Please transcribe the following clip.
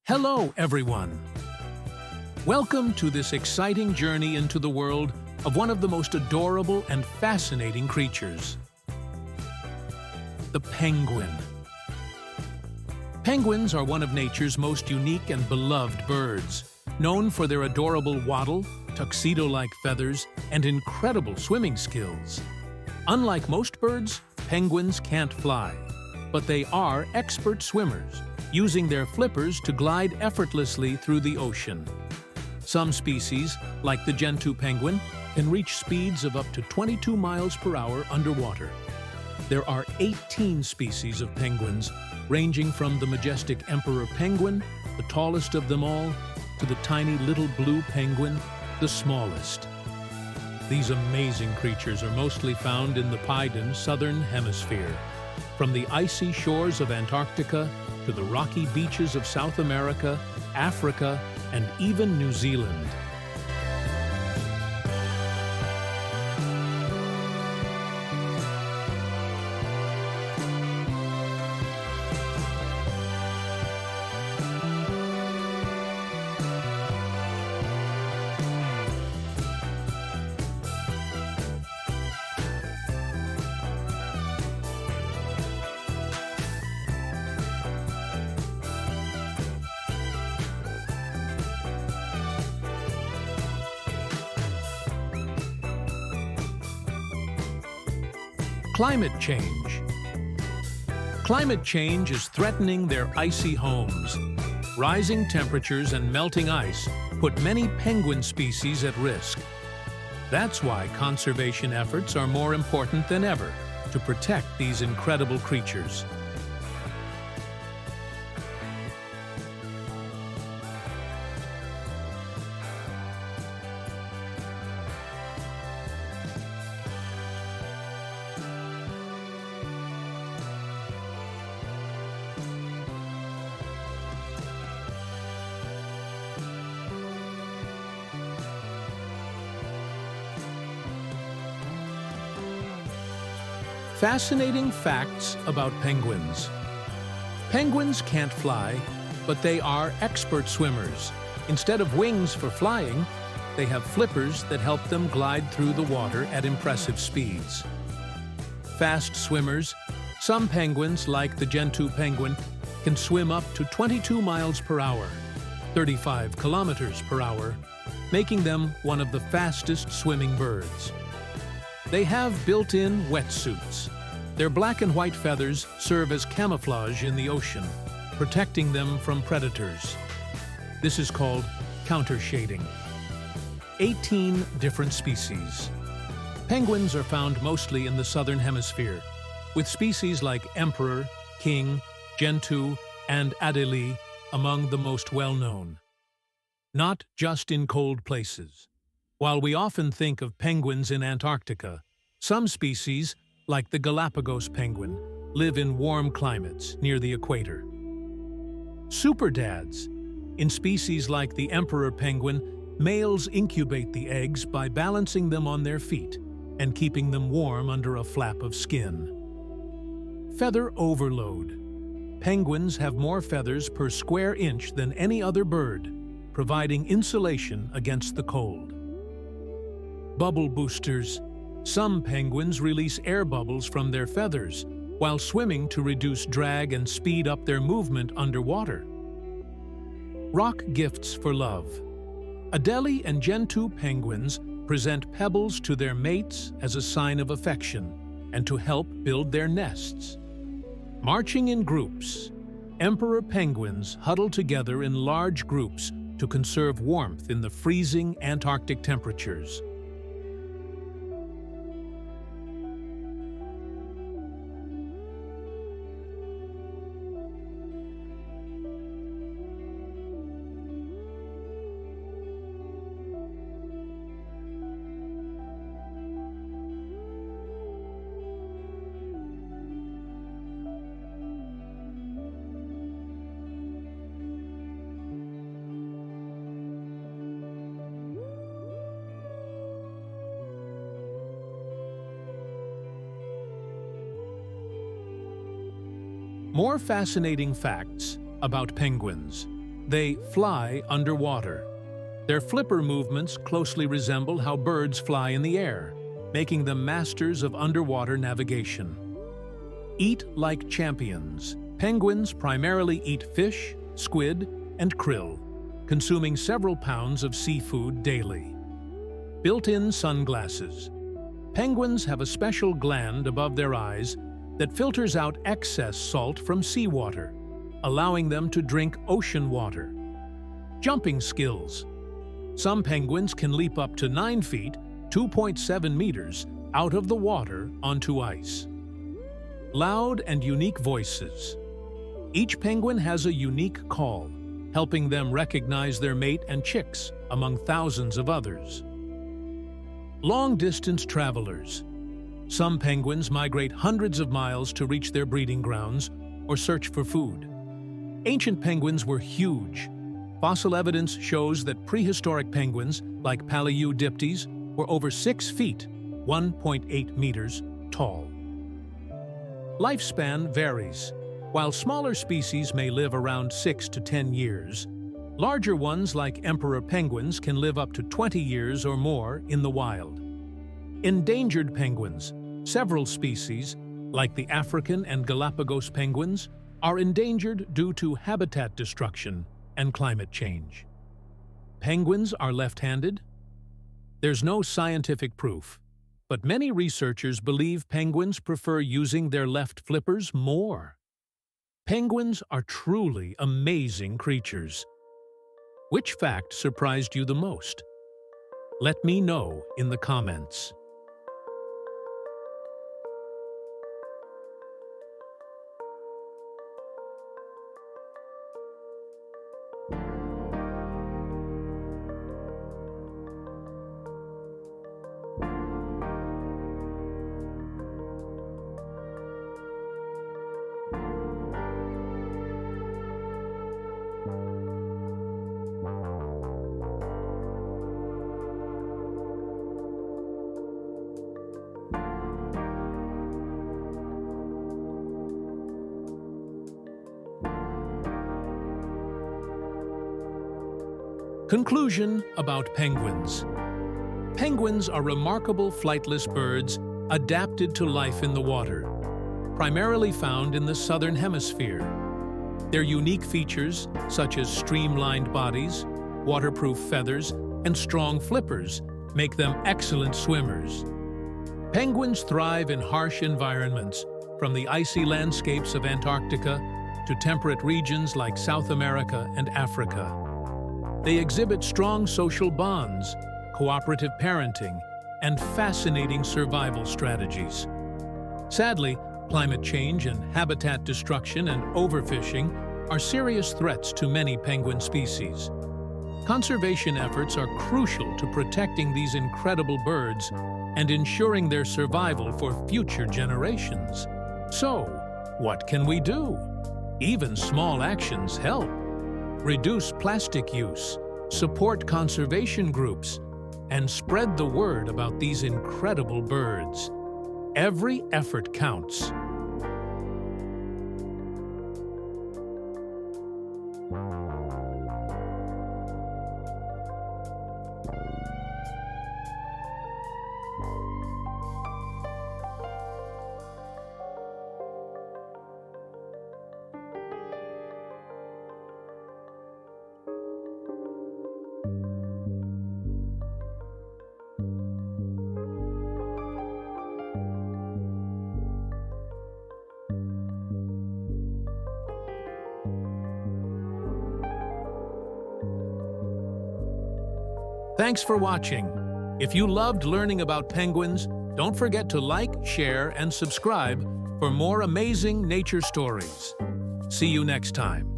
Hello, everyone! Welcome to this exciting journey into the world of one of the most adorable and fascinating creatures, the penguin. Penguins are one of nature's most unique and beloved birds, known for their adorable waddle, tuxedo-like feathers, and incredible swimming skills. Unlike most birds, penguins can't fly, but they are expert swimmers, using their flippers to glide effortlessly through the ocean. Some species, like the Gentoo penguin, can reach speeds of up to 22 miles per hour underwater. There are 18 species of penguins, ranging from the majestic emperor penguin, the tallest of them all, to the tiny little blue penguin, the smallest. These amazing creatures are mostly found in the Southern Hemisphere, from the icy shores of Antarctica to the rocky beaches of South America, Africa, and even New Zealand. Climate change. Climate change is threatening their icy homes. Rising temperatures and melting ice put many penguin species at risk. That's why conservation efforts are more important than ever to protect these incredible creatures. Fascinating facts about penguins. Penguins can't fly, but they are expert swimmers. Instead of wings for flying, they have flippers that help them glide through the water at impressive speeds. Fast swimmers, some penguins, like the Gentoo penguin, can swim up to 22 miles per hour, 35 kilometers per hour, making them one of the fastest swimming birds. They have built-in wetsuits. Their black and white feathers serve as camouflage in the ocean, protecting them from predators. This is called countershading. 18 different species. Penguins are found mostly in the Southern Hemisphere, with species like emperor, king, Gentoo, and Adelie among the most well-known. Not just in cold places. While we often think of penguins in Antarctica, some species, like the Galápagos penguin, live in warm climates near the equator. Superdads. In species like the emperor penguin, males incubate the eggs by balancing them on their feet and keeping them warm under a flap of skin. Feather overload. Penguins have more feathers per square inch than any other bird, providing insulation against the cold. Bubble boosters. Some penguins release air bubbles from their feathers while swimming to reduce drag and speed up their movement underwater. Rock gifts for love. Adelie and Gentoo penguins present pebbles to their mates as a sign of affection and to help build their nests. Marching in groups. Emperor penguins huddle together in large groups to conserve warmth in the freezing Antarctic temperatures. More fascinating facts about penguins. They fly underwater. Their flipper movements closely resemble how birds fly in the air, making them masters of underwater navigation. Eat like champions. Penguins primarily eat fish, squid, and krill, consuming several pounds of seafood daily. Built-in sunglasses. Penguins have a special gland above their eyes that filters out excess salt from seawater, allowing them to drink ocean water. Jumping skills. Some penguins can leap up to 9 feet, 2.7 meters, out of the water onto ice. Loud and unique voices. Each penguin has a unique call, helping them recognize their mate and chicks among thousands of others. Long-distance travelers. Some penguins migrate hundreds of miles to reach their breeding grounds or search for food. Ancient penguins were huge. Fossil evidence shows that prehistoric penguins, like Paleodiptes, were over 6 feet, 1.8 meters, tall. Lifespan varies. While smaller species may live around 6 to 10 years, larger ones like emperor penguins can live up to 20 years or more in the wild. Endangered penguins. Several species, like the African and Galápagos penguins, are endangered due to habitat destruction and climate change. Penguins are left-handed? There's no scientific proof, but many researchers believe penguins prefer using their left flippers more. Penguins are truly amazing creatures. Which fact surprised you the most? Let me know in the comments. Conclusion about penguins. Penguins are remarkable flightless birds adapted to life in the water, primarily found in the Southern Hemisphere. Their unique features, such as streamlined bodies, waterproof feathers, and strong flippers, make them excellent swimmers. Penguins thrive in harsh environments, from the icy landscapes of Antarctica to temperate regions like South America and Africa. They exhibit strong social bonds, cooperative parenting, and fascinating survival strategies. Sadly, climate change and habitat destruction and overfishing are serious threats to many penguin species. Conservation efforts are crucial to protecting these incredible birds and ensuring their survival for future generations. So, what can we do? Even small actions help. Reduce plastic use, support conservation groups, and spread the word about these incredible birds. Every effort counts. Thanks for watching. If you loved learning about penguins, don't forget to like, share, and subscribe for more amazing nature stories. See you next time.